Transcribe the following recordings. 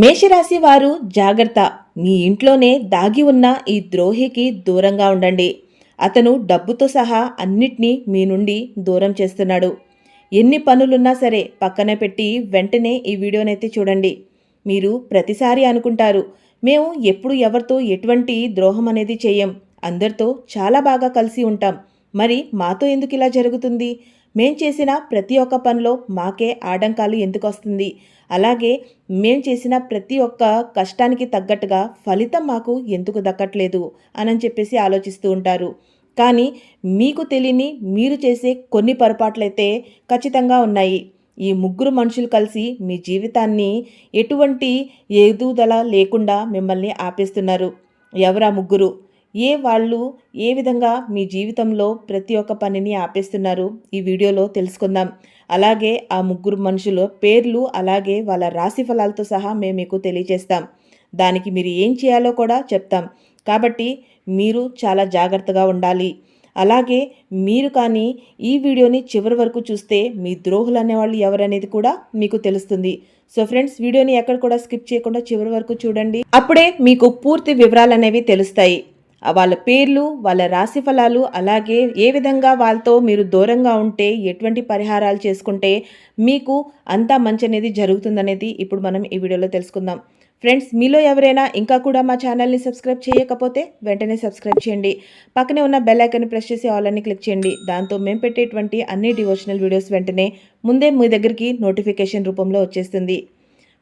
మేషరాశి వారు జాగ్రత్త. మీ ఇంట్లోనే దాగి ఉన్న ఈ ద్రోహికి దూరంగా ఉండండి. అతను డబ్బుతో సహా అన్నిటినీ మీ నుండి దూరం చేస్తున్నాడు. ఎన్ని పనులున్నా సరే పక్కన పెట్టి వెంటనే ఈ వీడియోనైతే చూడండి. మీరు ప్రతిసారి అనుకుంటారు, మేము ఎప్పుడు ఎవరితో ఎటువంటి ద్రోహం అనేది చేయం, అందరితో చాలా బాగా కలిసి ఉంటాం, మరి మాతో ఎందుకు ఇలా జరుగుతుంది, మేం చేసిన ప్రతి ఒక్క పనిలో మాకే ఆటంకాలు ఎందుకు వస్తుంది, అలాగే మేం చేసిన ప్రతి ఒక్క కష్టానికి తగ్గట్టుగా ఫలితం మాకు ఎందుకు దక్కట్లేదు అని చెప్పేసి ఆలోచిస్తూ ఉంటారు. కానీ మీకు తెలియని మీరు చేసే కొన్ని పొరపాట్లయితే ఖచ్చితంగా ఉన్నాయి. ఈ ముగ్గురు మనుషులు కలిసి మీ జీవితాన్ని ఎటువంటి ఎదుగుదల లేకుండా మిమ్మల్ని ఆపేస్తున్నారు. ఎవరా ముగ్గురు? వాళ్ళు ఏ విధంగా మీ జీవితంలో ప్రతి ఒక్క పనిని ఆపేస్తున్నారు ఈ వీడియోలో తెలుసుకుందాం. అలాగే ఆ ముగ్గురు మనుషుల పేర్లు అలాగే వాళ్ళ రాశి ఫలాలతో సహా మేము మీకు తెలియజేస్తాం. దానికి మీరు ఏం చేయాలో కూడా చెప్తాం. కాబట్టి మీరు చాలా జాగ్రత్తగా ఉండాలి. అలాగే మీరు కానీ ఈ వీడియోని చివరి వరకు చూస్తే మీ ద్రోహులు అనేవాళ్ళు ఎవరనేది కూడా మీకు తెలుస్తుంది. సో ఫ్రెండ్స్, వీడియోని ఎక్కడ కూడా స్కిప్ చేయకుండా చివరి వరకు చూడండి. అప్పుడే మీకు పూర్తి వివరాలు అనేవి తెలుస్తాయి. వాళ్ళ పేర్లు, వాళ్ళ రాశి ఫలాలు, అలాగే ఏ విధంగా వాళ్ళతో మీరు దూరంగా ఉంటే ఎటువంటి పరిహారాలు చేసుకుంటే మీకు అంతా మంచి అనేది జరుగుతుందనేది ఇప్పుడు మనం ఈ వీడియోలో తెలుసుకుందాం. ఫ్రెండ్స్, మీలో ఎవరైనా ఇంకా కూడా మా ఛానల్ని సబ్స్క్రైబ్ చేయకపోతే వెంటనే సబ్స్క్రైబ్ చేయండి. పక్కనే ఉన్న బెల్ ఐకాన్ని ప్రెస్ చేసి ఆల్ అని క్లిక్ చేయండి. దాంతో మేము పెట్టేటువంటి అన్ని డివోషనల్ వీడియోస్ వెంటనే ముందే మీ దగ్గరికి నోటిఫికేషన్ రూపంలో వచ్చేస్తుంది.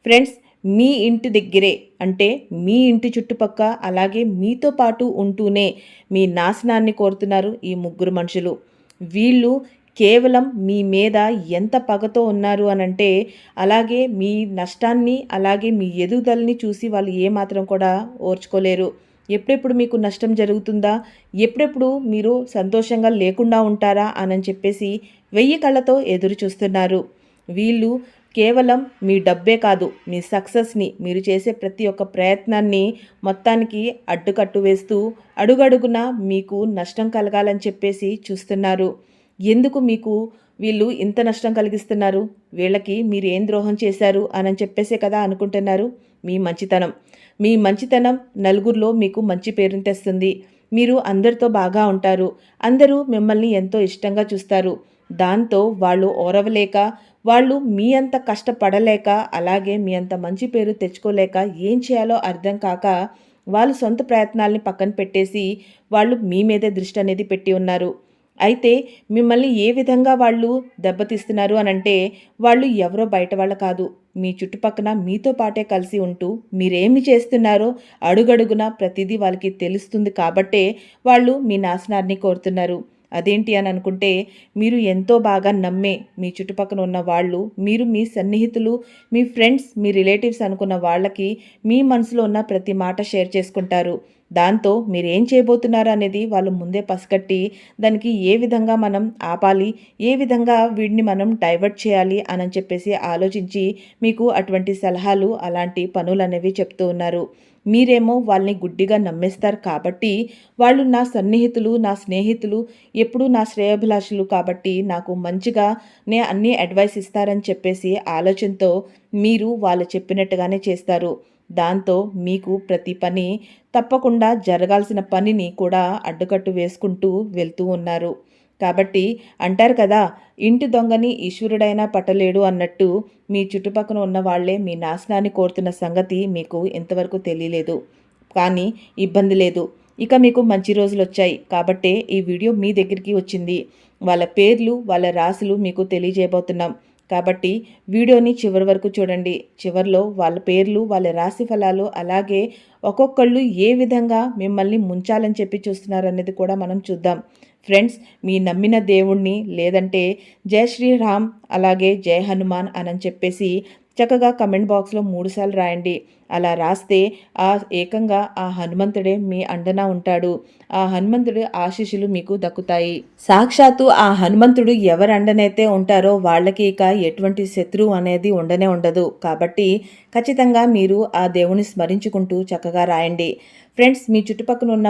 ఫ్రెండ్స్, మీ ఇంటి దగ్గరే అంటే మీ ఇంటి చుట్టుపక్క అలాగే మీతో పాటు ఉంటూనే మీ నాశనాన్ని కోరుతున్నారు ఈ ముగ్గురు మనుషులు. వీళ్ళు కేవలం మీ మీద ఎంత పగతో ఉన్నారు అనంటే, అలాగే మీ నష్టాన్ని అలాగే మీ ఎదుగుదలని చూసి వాళ్ళు ఏమాత్రం కూడా ఓర్చుకోలేరు. ఎప్పుడెప్పుడు మీకు నష్టం జరుగుతుందా, ఎప్పుడెప్పుడు మీరు సంతోషంగా లేకుండా ఉంటారా అని చెప్పేసి 1000 కళ్ళతో ఎదురు చూస్తున్నారు. వీళ్ళు కేవలం మీ డబ్బే కాదు, మీ సక్సెస్ని, మీరు చేసే ప్రతి ఒక్క ప్రయత్నాన్ని మొత్తానికి అడ్డుకట్టు వేస్తూ అడుగడుగున మీకు నష్టం కలగాలని చెప్పేసి చూస్తున్నారు. ఎందుకు మీకు వీళ్ళు ఇంత నష్టం కలిగిస్తున్నారు? వీళ్ళకి మీరు ఏం ద్రోహం చేశారు అని చెప్పేసే కదా అనుకుంటున్నారు. మీ మంచితనం నలుగురిలో మీకు మంచి పేరుని తెస్తుంది. మీరు అందరితో బాగా ఉంటారు. అందరూ మిమ్మల్ని ఎంతో ఇష్టంగా చూస్తారు. దాంతో వాళ్ళు ఓరవలేక, వాళ్ళు మీ అంత కష్టపడలేక, అలాగే మీ అంత మంచి పేరు తెచ్చుకోలేక ఏం చేయాలో అర్థం కాక వాళ్ళు సొంత ప్రయత్నాల్ని పక్కన పెట్టేసి వాళ్ళు మీ మీదే దృష్టి అనేది పెట్టి ఉన్నారు. అయితే మిమ్మల్ని ఏ విధంగా వాళ్ళు దెబ్బతీస్తున్నారు అనంటే, వాళ్ళు ఎవరో బయట వాళ్ళ కాదు, మీ చుట్టుపక్కన మీతో పాటే కలిసి ఉంటూ మీరేమి చేస్తున్నారో అడుగడుగున ప్రతిదీ వాళ్ళకి తెలుస్తుంది కాబట్టే వాళ్ళు మీ నాశనాన్ని కోరుతున్నారు. అదేంటి అని అనుకుంటే, మీరు ఎంతో బాగా నమ్మే మీ చుట్టుపక్కన ఉన్న వాళ్ళు, మీరు మీ సన్నిహితులు, మీ ఫ్రెండ్స్, మీ రిలేటివ్స్ అనుకున్న వాళ్ళకి మీ మనసులో ఉన్న ప్రతి మాట షేర్ చేసుకుంటారు. దాంతో మీరు ఏం చేయబోతున్నారు అనేది వాళ్ళు ముందే పసిగట్టి దానికి ఏ విధంగా మనం ఆపాలి, ఏ విధంగా వీడిని మనం డైవర్ట్ చేయాలి అని చెప్పేసి ఆలోచించి మీకు అటువంటి సలహాలు అలాంటి పనులు అనేవి చెప్తూ ఉన్నారు. మీరేమో వాళ్ళని గుడ్డిగా నమ్మేస్తారు కాబట్టి, వాళ్ళు నా సన్నిహితులు, నా స్నేహితులు, ఎప్పుడూ నా శ్రేయోభిలాషులు కాబట్టి నాకు మంచిగానే అన్నీ అడ్వైస్ ఇస్తారని చెప్పేసి ఆలోచనతో మీరు వాళ్ళు చెప్పినట్టుగానే చేస్తారు. దాంతో మీకు ప్రతి పని తప్పకుండా జరగాల్సిన పనిని కూడా అడ్డుకట్టు వేసుకుంటూ వెళ్తూ ఉన్నారు. కాబట్టి అంటారు కదా, ఇంటి దొంగని ఈశ్వరుడైనా పట్టలేడు అన్నట్టు మీ చుట్టుపక్కన ఉన్న వాళ్లే మీ నాశనాన్ని కోరుతున్న సంగతి మీకు ఇంతవరకు తెలియలేదు. కానీ ఇబ్బంది లేదు, ఇక మీకు మంచి రోజులు వచ్చాయి కాబట్టే ఈ వీడియో మీ దగ్గరికి వచ్చింది. వాళ్ళ పేర్లు, వాళ్ళ రాశులు మీకు తెలియజేయబోతున్నాం. కాబట్టి వీడియోని చివరి వరకు చూడండి. చివరిలో వాళ్ళ పేర్లు, వాళ్ళ రాశి ఫలాలు, అలాగే ఒక్కొక్కళ్ళు ఏ విధంగా మిమ్మల్ని ముంచాలని చెప్పి చూస్తున్నారు అనేది కూడా మనం చూద్దాం. ఫ్రెండ్స్, మీ నమ్మిన దేవుణ్ణి లేదంటే జై శ్రీరామ్ అలాగే జై హనుమాన్ అని చెప్పేసి చక్కగా కమెంట్ బాక్స్లో 3 సార్లు రాయండి. అలా రాస్తే ఏకంగా ఆ హనుమంతుడే మీ అండన ఉంటాడు. ఆ హనుమంతుడి ఆశీస్సులు మీకు దక్కుతాయి. సాక్షాత్తు ఆ హనుమంతుడు ఎవరి అండనైతే ఉంటారో వాళ్ళకి ఇక ఎటువంటి శత్రువు అనేది ఉండనే ఉండదు. కాబట్టి ఖచ్చితంగా మీరు ఆ దేవుని స్మరించుకుంటూ చక్కగా రాయండి. ఫ్రెండ్స్, మీ చుట్టుపక్కన ఉన్న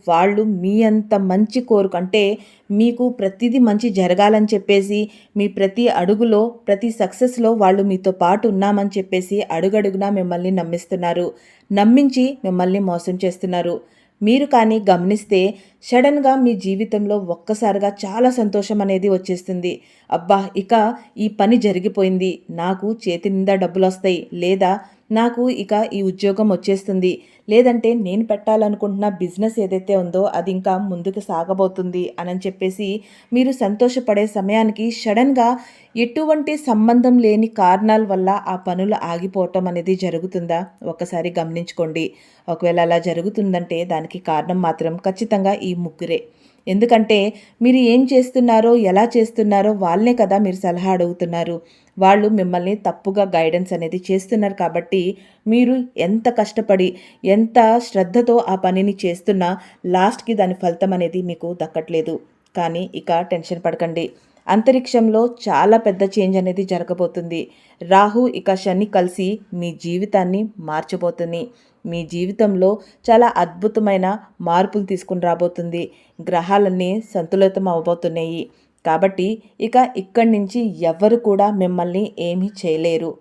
వాళ్ళు మీ అంత మంచి కోరుకు అంటే మీకు ప్రతిదీ మంచి జరగాలని చెప్పేసి, మీ ప్రతి అడుగులో, ప్రతి సక్సెస్‌లో వాళ్ళు మీతో పాటు ఉన్నామని చెప్పేసి అడుగడుగునా మిమ్మల్ని నమ్మిస్తున్నారు. నమ్మించి మిమ్మల్ని మోసం చేస్తున్నారు. మీరు కానీ గమనిస్తే సడన్‌గా మీ జీవితంలో ఒక్కసారిగా చాలా సంతోషం అనేది వచ్చేస్తుంది. అబ్బా! ఇక ఈ పని జరిగిపోయింది. నాకు చేతి నిండా డబ్బులొస్తాయి. లేదా నాకు ఇక ఈ ఉద్యోగం వచ్చేస్తుంది. లేదంటే నేను పెట్టాలనుకుంటున్న బిజినెస్ ఏదైతే ఉందో అది ఇంకా ముందుకు సాగబోతుంది అని చెప్పేసి మీరు సంతోషపడే సమయానికి సడన్‌గా ఎటువంటి సంబంధం లేని కారణాల వల్ల ఆ పనులు ఆగిపోవటం అనేది జరుగుతుందా? ఒక్కసారి గమనించుకోండి. ఒకవేళ అలా జరుగుతుందంటే దానికి కారణం మాత్రం ఖచ్చితంగా ఈ ముగ్గురే. ఎందుకంటే మీరు ఏం చేస్తున్నారో, ఎలా చేస్తున్నారో వాళ్ళనే కదా మీరు సలహా అడుగుతున్నారు. వాళ్ళు మిమ్మల్ని తప్పుగా గైడెన్స్ అనేది చేస్తున్నారు కాబట్టి మీరు ఎంత కష్టపడి, ఎంత శ్రద్ధతో ఆ పనిని చేస్తున్నా లాస్ట్‌కి దాని ఫలితం అనేది మీకు దక్కట్లేదు. కానీ ఇక టెన్షన్ పడకండి. అంతరిక్షంలో చాలా పెద్ద చేంజ్ అనేది జరగబోతుంది. రాహు ఇక శని కలిసి మీ జీవితాన్ని మార్చబోతుంది. మీ జీవితంలో చాలా అద్భుతమైన మార్పులు తీసుకుని రాబోతుంది. గ్రహాలన్నీ సంతులితం అవ్వబోతున్నాయి. కాబట్టి ఇక ఇక్కడి నుంచి ఎవ్వరు కూడా మిమ్మల్ని ఏమీ చేయలేరు.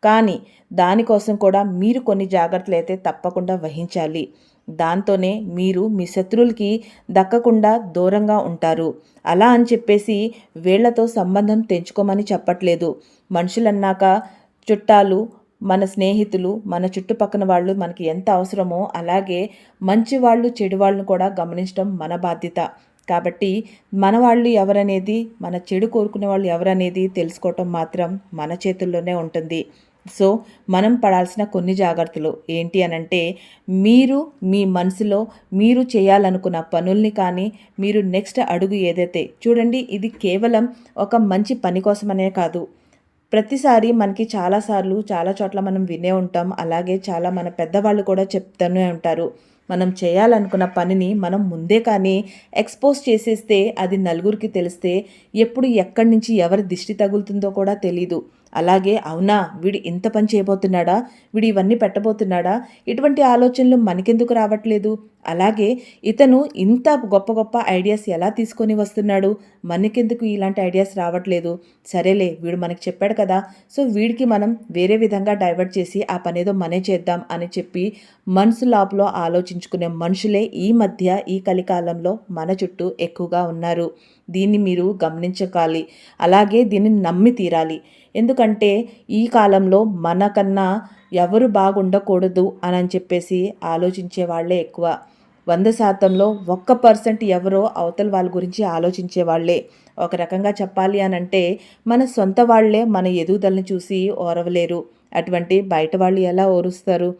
కానీ దానికోసం కూడా మీరు కొన్ని జాగ్రత్తలు అయితే తప్పకుండా వహించాలి. దాంతోనే మీరు మీ శత్రువులకి దక్కకుండా దూరంగా ఉంటారు. అలా అని చెప్పేసి వీళ్లతో సంబంధం తెంచుకోమని చెప్పట్లేదు. మనుషులన్నాక చుట్టాలు, మన స్నేహితులు, మన చుట్టుపక్కన వాళ్ళు మనకి ఎంత అవసరమో అలాగే మంచి వాళ్ళు, చెడు వాళ్ళను కూడా గమనించడం మన బాధ్యత. కాబట్టి మన వాళ్ళు ఎవరనేది, మన చెడు కోరుకునే వాళ్ళు ఎవరనేది తెలుసుకోవటం మాత్రం మన చేతుల్లోనే ఉంటుంది. సో మనం పడాల్సిన కొన్ని జాగ్రత్తలు ఏంటి అనంటే, మీరు మీ మనసులో మీరు చేయాలనుకున్న పనుల్ని కానీ, మీరు నెక్స్ట్ అడుగు ఏదైతే చూడండి, ఇది కేవలం ఒక మంచి పని కోసమనే కాదు. ప్రతిసారి మనకి చాలాసార్లు చాలా చోట్ల మనం వినే ఉంటాం. అలాగే చాలా మన పెద్దవాళ్ళు కూడా చెప్తూనే ఉంటారు. మనం చేయాలనుకున్న పనిని మనం ముందే కానీ ఎక్స్పోజ్ చేసేస్తే అది నలుగురికి తెలిస్తే ఎప్పుడు ఎక్కడి నుంచి ఎవరి దిష్టి తగులుతుందో కూడా తెలీదు. అలాగే అవునా వీడు ఇంత పని చేయబోతున్నాడా, వీడు ఇవన్నీ పెట్టబోతున్నాడా, ఇటువంటి ఆలోచనలు మనకెందుకు రావట్లేదు, అలాగే ఇతను ఇంత గొప్ప గొప్ప ఐడియాస్ ఎలా తీసుకొని వస్తున్నాడు, మనకెందుకు ఇలాంటి ఐడియాస్ రావట్లేదు, సరేలే వీడు మనకి చెప్పాడు కదా, సో వీడికి మనం వేరే విధంగా డైవర్ట్ చేసి ఆ పనేదో మనే చేద్దాం అని చెప్పి మనసు లోపల ఆలోచించుకునే మనుషులే ఈ మధ్య ఈ కలికాలంలో మన చుట్టూ ఎక్కువగా ఉన్నారు. దీన్ని మీరు గమనించకాలి. అలాగే దీన్ని నమ్మి తీరాలి. ఎందుకంటే ఈ కాలంలో మనకన్నా ఎవరు బాగుండకూడదు అని చెప్పేసి ఆలోచించే వాళ్ళే ఎక్కువ. 100%లో 1% ఎవరో అవతల వాళ్ళ గురించి ఆలోచించే వాళ్ళే. ఒక రకంగా చెప్పాలి అనంటే మన సొంత వాళ్ళే మన ఎదుగుదలని చూసి ఓరవలేరు. అటువంటి బయట వాళ్ళు ఎలా ఓరుస్తారు?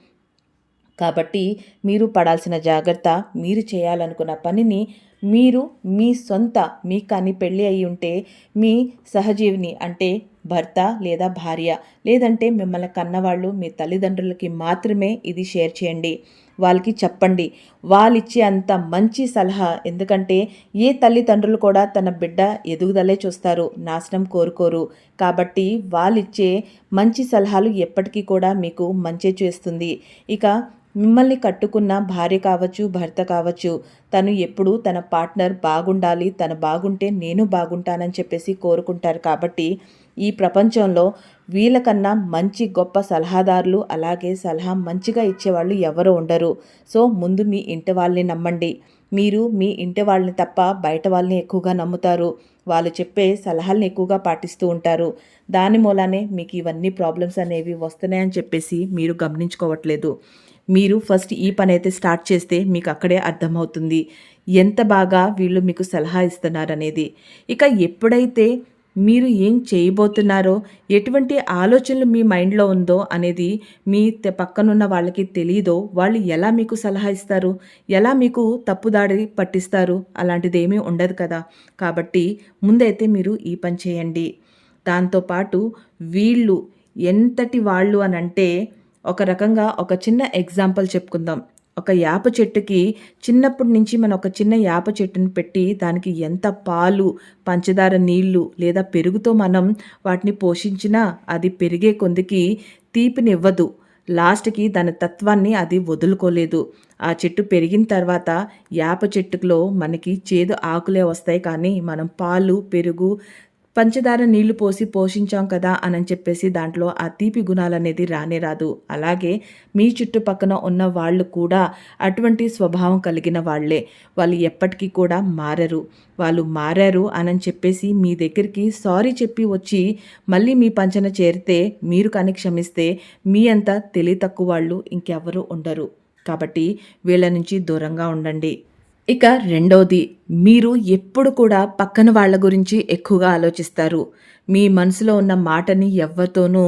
కాబట్టి మీరు పడాల్సిన జాగ్రత్త, మీరు చేయాలనుకున్న పనిని మీరు మీ సొంత, మీకు కానీ పెళ్ళి అయి ఉంటే మీ సహజీవిని అంటే భర్త లేదా భార్య, లేదంటే మిమ్మల్ని కన్నవాళ్ళు మీ తల్లిదండ్రులకి మాత్రమే ఇది షేర్ చేయండి. వాళ్ళకి చెప్పండి. వాళ్ళిచ్చే అంత మంచి సలహా, ఎందుకంటే ఏ తల్లిదండ్రులు కూడా తన బిడ్డ ఎదుగుదలే చూస్తారు, నాశనం కోరుకోరు. కాబట్టి వాళ్ళిచ్చే మంచి సలహాలు ఎప్పటికీ కూడా మీకు మంచి చేస్తుంది. ఇక మిమ్మల్ని కట్టుకున్న భార్య కావచ్చు, భర్త కావచ్చు, తను ఎప్పుడూ తన పార్ట్నర్ బాగుండాలి, తను బాగుంటే నేను బాగుంటానని చెప్పేసి కోరుకుంటారు. కాబట్టి ఈ ప్రపంచంలో వీళ్ళకన్నా మంచి గొప్ప సలహాదారులు, అలాగే సలహా మంచిగా ఇచ్చేవాళ్ళు ఎవరు ఉండరు. సో ముందు మీ ఇంటి వాళ్ళని నమ్మండి. మీరు మీ ఇంటి వాళ్ళని తప్ప బయట వాళ్ళని ఎక్కువగా నమ్ముతారు. వాళ్ళు చెప్పే సలహాలను ఎక్కువగా పాటిస్తూ ఉంటారు. దాని మూలానే మీకు ఇవన్నీ ప్రాబ్లమ్స్ అనేవి వస్తున్నాయని చెప్పేసి మీరు గమనించుకోవట్లేదు. మీరు ఫస్ట్ ఈ పని అయితే స్టార్ట్ చేస్తే మీకు అక్కడే అర్థమవుతుంది ఎంత బాగా వీళ్ళు మీకు సలహా ఇస్తున్నారనేది. ఇక ఎప్పుడైతే మీరు ఏం చేయబోతున్నారో, ఎటువంటి ఆలోచనలు మీ మైండ్లో ఉందో అనేది మీ పక్కనున్న వాళ్ళకి తెలీదో, వాళ్ళు ఎలా మీకు సలహా ఇస్తారు, ఎలా మీకు తప్పుదారి పట్టిస్తారు, అలాంటిదేమీ ఉండదు కదా. కాబట్టి ముందైతే మీరు ఈ పని చేయండి. దాంతోపాటు వీళ్ళు ఎంతటి వాళ్ళు అనంటే, ఒక రకంగా ఒక చిన్న ఎగ్జాంపుల్ చెప్పుకుందాం. ఒక యాప చెట్టుకి చిన్నప్పటి నుంచి మనం ఒక చిన్న యాప చెట్టుని పెట్టి దానికి ఎంత పాలు, పంచదార నీళ్లు లేదా పెరుగుతో మనం వాటిని పోషించినా అది పెరిగే కొందికి తీపినివ్వదు. లాస్ట్‌కి దాని తత్వాన్ని అది వదులుకోలేదు. ఆ చెట్టు పెరిగిన తర్వాత యాప చెట్టులో మనకి చేదు ఆకులే వస్తాయి కానీ, మనం పాలు, పెరుగు, పంచదార నీళ్లు పోసి పోషించాం కదా అనని చెప్పేసి దాంట్లో ఆ తీపి గుణాలనేది రానే రాదు. అలాగే మీ చుట్టుపక్కన ఉన్న వాళ్ళు కూడా అటువంటి స్వభావం కలిగిన వాళ్ళే. వాళ్ళు ఎప్పటికీ కూడా మారరు. వాళ్ళు మారారు అనని చెప్పేసి మీ దగ్గరికి సారీ చెప్పి వచ్చి మళ్ళీ మీ పంచన చేరితే, మీరు కానీ క్షమిస్తే మీ అంత తెలివి తక్కువ వాళ్ళు ఇంకెవ్వరు ఉండరు. కాబట్టి వీళ్ళ నుంచి దూరంగా ఉండండి. ఇక రెండోది, మీరు ఎప్పుడు కూడా పక్కన వాళ్ళ గురించి ఎక్కువగా ఆలోచిస్తారు. మీ మనసులో ఉన్న మాటని ఎవ్వరితోనూ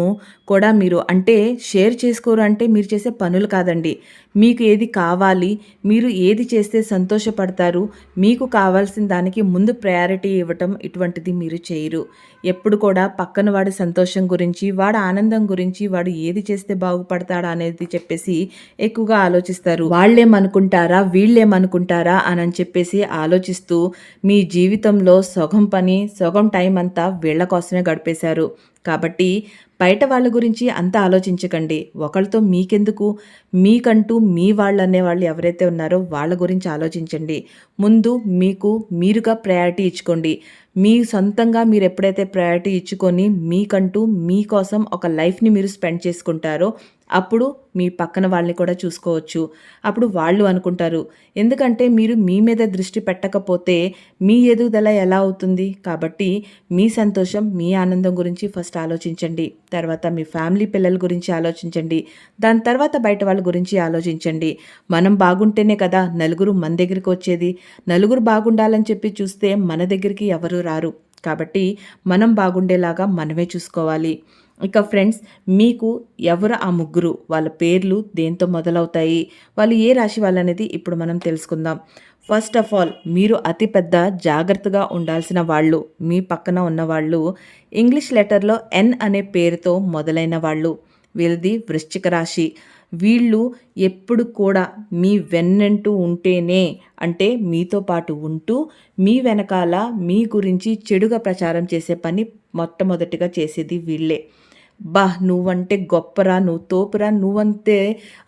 కూడా మీరు అంటే షేర్ చేసుకోరు అంటే మీరు చేసే పనులు కాదండి. మీకు ఏది కావాలి, మీరు ఏది చేస్తే సంతోషపడతారు, మీకు కావాల్సిన దానికి ముందు ప్రయారిటీ ఇవ్వటం ఇటువంటిది మీరు చేయరు. ఎప్పుడు కూడా పక్కన వాడి సంతోషం గురించి, వాడి ఆనందం గురించి, వాడు ఏది చేస్తే బాగుపడతాడా అనేది చెప్పేసి ఎక్కువగా ఆలోచిస్తారు. వాళ్ళేమనుకుంటారా, వీళ్ళేమనుకుంటారా అనని చెప్పేసి ఆలోచిస్తూ మీ జీవితంలో సగం పని, సగం టైం అంతా వీళ్ళ కోసమే గడిపేశారు. కాబట్టి బయట వాళ్ళ గురించి అంత ఆలోచించకండి. ఒకళ్ళతో మీకెందుకు, మీకంటూ మీ వాళ్ళనే వాళ్ళు ఎవరైతే ఉన్నారో వాళ్ళ గురించి ఆలోచించండి. ముందు మీకు మీరుగా ప్రయారిటీ ఇచ్చుకోండి. మీ సొంతంగా మీరు ఎప్పుడైతే ప్రయారిటీ ఇచ్చుకొని మీకంటూ మీకోసం ఒక లైఫ్‌ని మీరు స్పెండ్ చేసుకుంటారో అప్పుడు మీ పక్కన వాళ్ళని కూడా చూసుకోవచ్చు. అప్పుడు వాళ్ళు అనుకుంటారు. ఎందుకంటే మీరు మీ మీద దృష్టి పెట్టకపోతే మీ ఎదుగుదల ఎలా అవుతుంది? కాబట్టి మీ సంతోషం, మీ ఆనందం గురించి ఫస్ట్ ఆలోచించండి. తర్వాత మీ ఫ్యామిలీ పిల్లల గురించి ఆలోచించండి. దాని తర్వాత బయట వాళ్ళ గురించి ఆలోచించండి. మనం బాగుంటేనే కదా నలుగురు మన దగ్గరికి వచ్చేది. నలుగురు బాగుండాలని చెప్పి చూస్తే మన దగ్గరికి ఎవరు రారు. కాబట్టి మనం బాగుండేలాగా మనమే చూసుకోవాలి. ఇక ఫ్రెండ్స్, మీకు ఎవరు ఆ ముగ్గురు, వాళ్ళ పేర్లు దేంతో మొదలవుతాయి, వాళ్ళు ఏ రాశి వాళ్ళనేది ఇప్పుడు మనం తెలుసుకుందాం. ఫస్ట్ ఆఫ్ ఆల్ మీరు అతిపెద్ద జాగ్రత్తగా ఉండాల్సిన వాళ్ళు, మీ పక్కన ఉన్నవాళ్ళు ఇంగ్లీష్ లెటర్లో ఎన్ అనే పేరుతో మొదలైన వాళ్ళు. వీళ్ళది వృశ్చిక రాశి. వీళ్ళు ఎప్పుడు కూడా మీ వెన్నంటూ ఉంటేనే, అంటే మీతో పాటు ఉంటూ మీ వెనకాల మీ గురించి చెడుగా ప్రచారం చేసే పని మొట్టమొదటిగా చేసేది వీళ్ళే. నువ్వంటే గొప్పరా, నువ్వు తోపురా, నువ్వంతే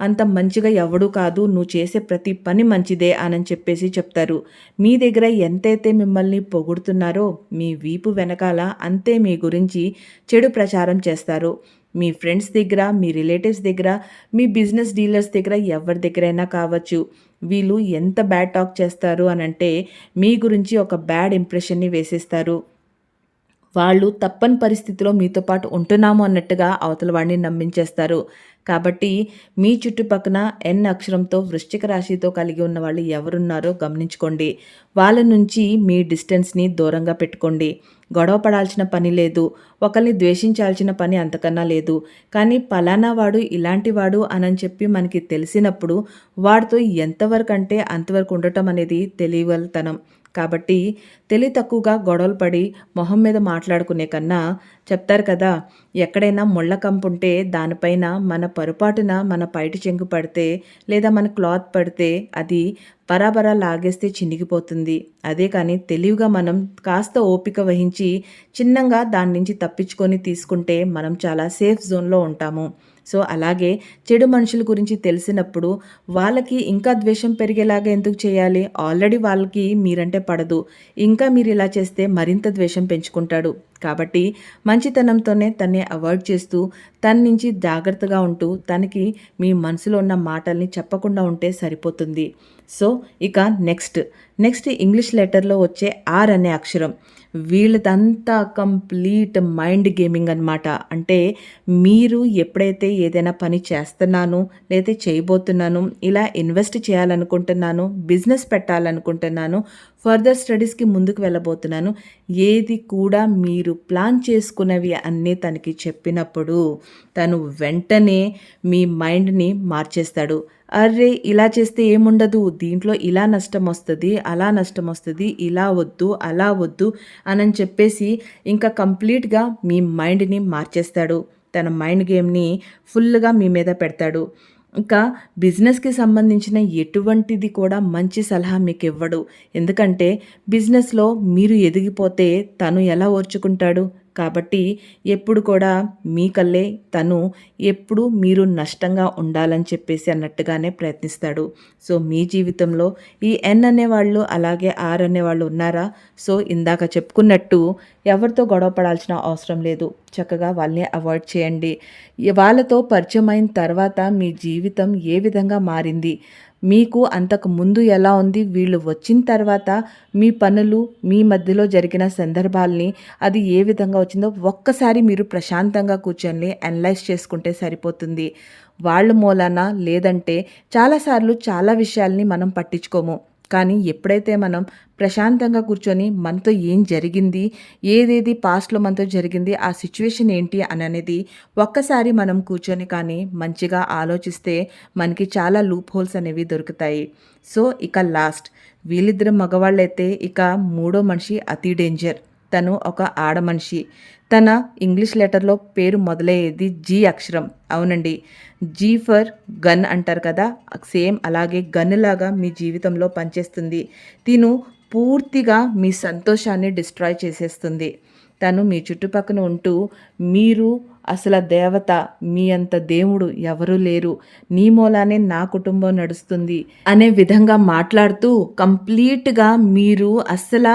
అంత మంచిగా ఎవడూ కాదు, నువ్వు చేసే ప్రతి పని మంచిదే అనని చెప్పేసి చెప్తారు. మీ దగ్గర ఎంతైతే మిమ్మల్ని పొగుడుతున్నారో మీ వీపు వెనకాల అంతే మీ గురించి చెడు ప్రచారం చేస్తారు. మీ ఫ్రెండ్స్ దగ్గర, మీ రిలేటివ్స్ దగ్గర, మీ బిజినెస్ డీలర్స్ దగ్గర, ఎవరి దగ్గరైనా కావచ్చు. వీళ్ళు ఎంత బ్యాడ్ టాక్ చేస్తారు అనంటే మీ గురించి ఒక బ్యాడ్ ఇంప్రెషన్ని వేసేస్తారు. వాళ్ళు తప్పని పరిస్థితిలో మీతో పాటు ఉంటున్నాము అన్నట్టుగా అవతల వాడిని నమ్మించేస్తారు. కాబట్టి మీ చుట్టుపక్కన ఎన్ అక్షరంతో వృశ్చిక రాశితో కలిగి ఉన్న వాళ్ళు ఎవరున్నారో గమనించుకోండి. వాళ్ళ నుంచి మీ డిస్టెన్స్ని దూరంగా పెట్టుకోండి. గొడవ పడాల్సిన పని లేదు. ఒకరిని ద్వేషించాల్సిన పని అంతకన్నా లేదు. కానీ పలానా వాడు ఇలాంటి వాడు అనని చెప్పి మనకి తెలిసినప్పుడు వాడితో ఎంతవరకు అంటే అంతవరకు ఉండటం అనేది తెలియగలతనం. కాబట్టి తెలివి తక్కువగా గొడవలు పడి మొహం మీద మాట్లాడుకునే కన్నా, చెప్తారు కదా, ఎక్కడైనా ముళ్ళ కంపుంటే దానిపైన మన పొరపాటున మన పైటి చెంగు పడితే లేదా మన క్లాత్ పడితే అది బరాబరా లాగేస్తే చినిగిపోతుంది. అదే కానీ తెలివిగా మనం కాస్త ఓపిక వహించి చిన్నంగా దాని నుంచి తప్పించుకొని తీసుకుంటే మనం చాలా సేఫ్ జోన్లో ఉంటాము. సో అలాగే చెడు మనుషుల గురించి తెలిసినప్పుడు వాళ్ళకి ఇంకా ద్వేషం పెరిగేలాగా ఎందుకు చేయాలి? ఆల్రెడీ వాళ్ళకి మీరంటే పడదు. ఇంకా మీరు ఇలా చేస్తే మరింత ద్వేషం పెంచుకుంటాడు. కాబట్టి మంచితనంతోనే తన్ని అవాయిడ్ చేస్తూ తన నుంచి జాగ్రత్తగా ఉంటూ తనకి మీ మనసులో ఉన్న మాటల్ని చెప్పకుండా ఉంటే సరిపోతుంది. సో ఇక నెక్స్ట్ ఇంగ్లీష్ లెటర్లో వచ్చే ఆర్ అనే అక్షరం. వీళ్ళదంతా కంప్లీట్ మైండ్ గేమింగ్ అనమాట. అంటే మీరు ఎప్పుడైతే ఏదైనా పని చేస్తున్నాను లేదా చేయబోతున్నాను, ఇలా ఇన్వెస్ట్ చేయాలనుకుంటున్నాను, బిజినెస్ పెట్టాలనుకుంటున్నాను, ఫర్దర్ స్టడీస్కి ముందుకు వెళ్ళబోతున్నాను, ఏది కూడా మీరు ప్లాన్ చేసుకున్నవి అన్నీ తనకి చెప్పినప్పుడు తను వెంటనే మీ మైండ్ని మార్చేస్తాడు. అర్రే ఇలా చేస్తే ఏముండదు, దీంట్లో ఇలా నష్టం వస్తుంది, అలా నష్టం వస్తుంది, ఇలా వద్దు, అలా వద్దు అనని చెప్పేసి ఇంకా కంప్లీట్గా మీ మైండ్ని మార్చేస్తాడు. తన మైండ్ గేమ్ని ఫుల్గా మీ మీద పెడతాడు. ఇంకా బిజినెస్కి సంబంధించిన ఎటువంటిది కూడా మంచి సలహా మీకు ఇవ్వడు. ఎందుకంటే బిజినెస్లో మీరు ఎదిగిపోతే తను ఎలా ఓర్చుకుంటాడు? కాబట్టి ఎప్పుడు కూడా మీ కల్లే తను ఎప్పుడు మీరు నష్టంగా ఉండాలని చెప్పేసి అన్నట్టుగానే ప్రయత్నిస్తాడు. సో మీ జీవితంలో ఈ ఎన్ అనేవాళ్ళు అలాగే ఆర్ అనేవాళ్ళు ఉన్నారా? సో ఇందాక చెప్పుకున్నట్టు ఎవరితో గొడవ పడాల్సిన అవసరం లేదు. చక్కగా వాళ్ళని అవాయిడ్ చేయండి. వాళ్ళతో పరిచయం అయిన తర్వాత మీ జీవితం ఏ విధంగా మారింది, మీకు అంతకు ముందు ఎలా ఉంది, వీళ్ళు వచ్చిన తర్వాత మీ పనులు మీ మధ్యలో జరిగిన సందర్భాల్ని అది ఏ విధంగా వచ్చిందో ఒక్కసారి మీరు ప్రశాంతంగా కూర్చొని అనలైజ్ చేసుకుంటే సరిపోతుంది. వాళ్ళ మూలాన లేదంటే చాలాసార్లు చాలా విషయాల్ని మనం పట్టించుకోము. కానీ ఎప్పుడైతే మనం ప్రశాంతంగా కూర్చొని మనతో ఏం జరిగింది, ఏదేది పాస్ట్లో మనతో జరిగింది, ఆ సిచ్యువేషన్ ఏంటి అని అనేది ఒక్కసారి మనం కూర్చొని కానీ మంచిగా ఆలోచిస్తే మనకి చాలా లూప్ హోల్స్ అనేవి దొరుకుతాయి. సో ఇక లాస్ట్ వీళ్ళిద్దరు మగవాళ్ళైతే ఇక మూడో మనిషి అతి డేంజర్. తను ఒక ఆడ మనిషి. తన ఇంగ్లీష్ లెటర్లో పేరు మొదలయ్యేది జీ అక్షరం. అవునండి, జీ ఫర్ గన్ అంటారు కదా, సేమ్ అలాగే గన్ లాగా మీ జీవితంలో పనిచేస్తుంది. తిను పూర్తిగా మీ సంతోషాన్ని డిస్ట్రాయ్ చేసేస్తుంది. తను మీ చుట్టుపక్కన ఉంటూ మీరు అసలు దేవత, మీ అంత దేవుడు ఎవరూ లేరు, నీ మూలానే నా కుటుంబం నడుస్తుంది అనే విధంగా మాట్లాడుతూ కంప్లీట్గా మీరు అస్సలు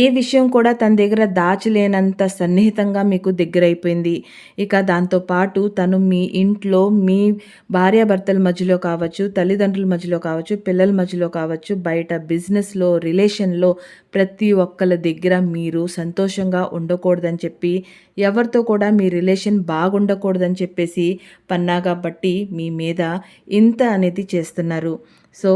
ఏ విషయం కూడా తన దగ్గర దాచలేనంత సన్నిహితంగా మీకు దగ్గరైపోయింది. ఇక దాంతోపాటు తను మీ ఇంట్లో మీ భార్యాభర్తల మధ్యలో కావచ్చు, తల్లిదండ్రుల మధ్యలో కావచ్చు, పిల్లల మధ్యలో కావచ్చు, బయట బిజినెస్లో రిలేషన్లో ప్రతి ఒక్కళ్ళ దగ్గర మీరు సంతోషంగా ఉండకూడదని చెప్పి, ఎవరితో కూడా మీ రిలేషన్ బాగుండకూడదని చెప్పేసి పన్నాగా బట్టి మీ మీద ఇంత అనేది చేస్తున్నారు. సో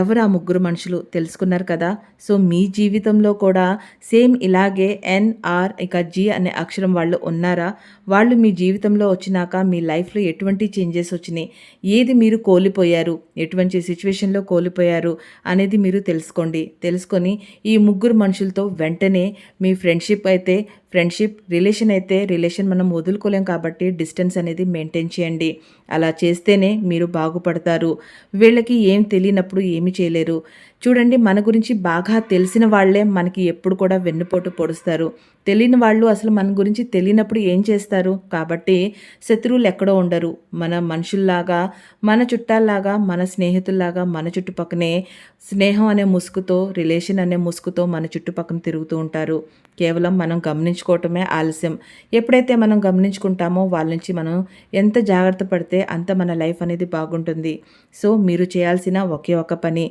ఎవరు ఆ ముగ్గురు మనుషులు తెలుసుకున్నారు కదా. సో మీ జీవితంలో కూడా సేమ్ ఇలాగే ఎన్ఆర్ ఇక జీ అనే అక్షరం వాళ్ళు ఉన్నారా? వాళ్ళు మీ జీవితంలో వచ్చినాక మీ లైఫ్లో ఎటువంటి చేంజెస్ వచ్చినాయి, ఏది మీరు కోల్పోయారు, ఎటువంటి సిచ్యువేషన్లో కోల్పోయారు అనేది మీరు తెలుసుకొని ఈ ముగ్గురు మనుషులతో వెంటనే మీ ఫ్రెండ్షిప్ అయితే ఫ్రెండ్షిప్, రిలేషన్ అయితే రిలేషన్ మనం వదులుకోలేం కాబట్టి డిస్టెన్స్ అనేది మెయింటైన్ చేయండి. అలా చేస్తేనే మీరు బాగుపడతారు. వీళ్ళకి ఏం తెలియనప్పుడు ఏమి చేయలేరు. చూడండి, మన గురించి బాగా తెలిసిన వాళ్ళే మనకి ఎప్పుడు కూడా వెన్నుపోటు పొడుస్తారు. తెలియని వాళ్ళు అసలు మన గురించి తెలియనప్పుడు ఏం చేస్తారు? కాబట్టి శత్రువులు ఎక్కడో ఉండరు. మన మనుషుల్లాగా, మన చుట్టాల్లాగా, మన స్నేహితుల్లాగా మన చుట్టుపక్కనే స్నేహం అనే ముసుగుతో, రిలేషన్ అనే ముసుగుతో మన చుట్టుపక్కన తిరుగుతూ ఉంటారు. కేవలం మనం గమనించుకోవటమే ఆలస్యం. ఎప్పుడైతే మనం గమనించుకుంటామో వాళ్ళ నుంచి మనం ఎంత జాగ్రత్త పడితే అంత మన లైఫ్ అనేది బాగుంటుంది. సో మీరు చేయాల్సిన ఒకే ఒక పని,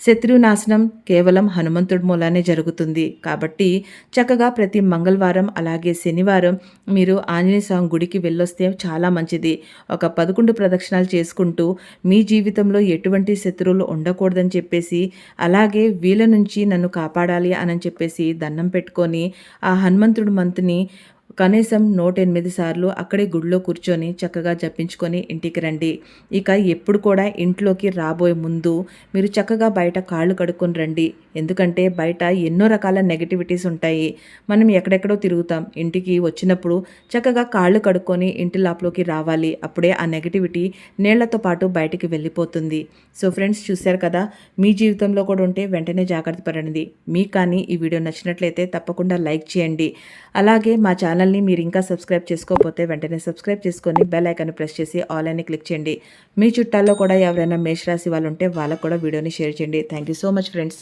శత్రు నాశనం కేవలం హనుమంతుడి మూలానే జరుగుతుంది. కాబట్టి చక్కగా ప్రతి మంగళవారం అలాగే శనివారం మీరు ఆంజనేయ స్వామి గుడికి వెళ్ళొస్తే చాలా మంచిది. ఒక 11 ప్రదక్షిణాలు చేసుకుంటూ మీ జీవితంలో ఎటువంటి శత్రువులు ఉండకూడదని చెప్పేసి, అలాగే వీళ్ళ నుంచి నన్ను కాపాడాలి అని చెప్పేసి దండం పెట్టుకొని ఆ హనుమంతుడి మంతుని కనీసం 108 సార్లు అక్కడే గుడిలో కూర్చొని చక్కగా జపించుకొని ఇంటికి రండి. ఇక ఎప్పుడు కూడా ఇంట్లోకి రాబోయే ముందు మీరు చక్కగా బయట కాళ్ళు కడుక్కొని రండి. ఎందుకంటే బయట ఎన్నో రకాల నెగటివిటీస్ ఉంటాయి. మనం ఎక్కడెక్కడో తిరుగుతాం. ఇంటికి వచ్చినప్పుడు చక్కగా కాళ్ళు కడుక్కొని ఇంటి లోపలికి రావాలి. అప్పుడే ఆ నెగటివిటీ నీళ్లతో పాటు బయటికి వెళ్ళిపోతుంది. సో ఫ్రెండ్స్, చూశారు కదా, మీ జీవితంలో కూడా ఉంటే వెంటనే జాగ్రత్త పడండి. మీకు కానీ ఈ వీడియో నచ్చినట్లయితే తప్పకుండా లైక్ చేయండి. అలాగే మా ఛానల్ని మీరు ఇంకా సబ్స్క్రైబ్ చేసుకోకపోతే వెంటనే సబ్స్క్రైబ్ చేసుకొని బెల్ ఐకాన్ ప్రెస్ చేసి ఆల్ అని క్లిక్ చేయండి. మీ చుట్టాల్లో కూడా ఎవరైనా మేషరాశి వాళ్ళు ఉంటే వాళ్ళకు కూడా వీడియోని షేర్ చేయండి. Thank you so much friends.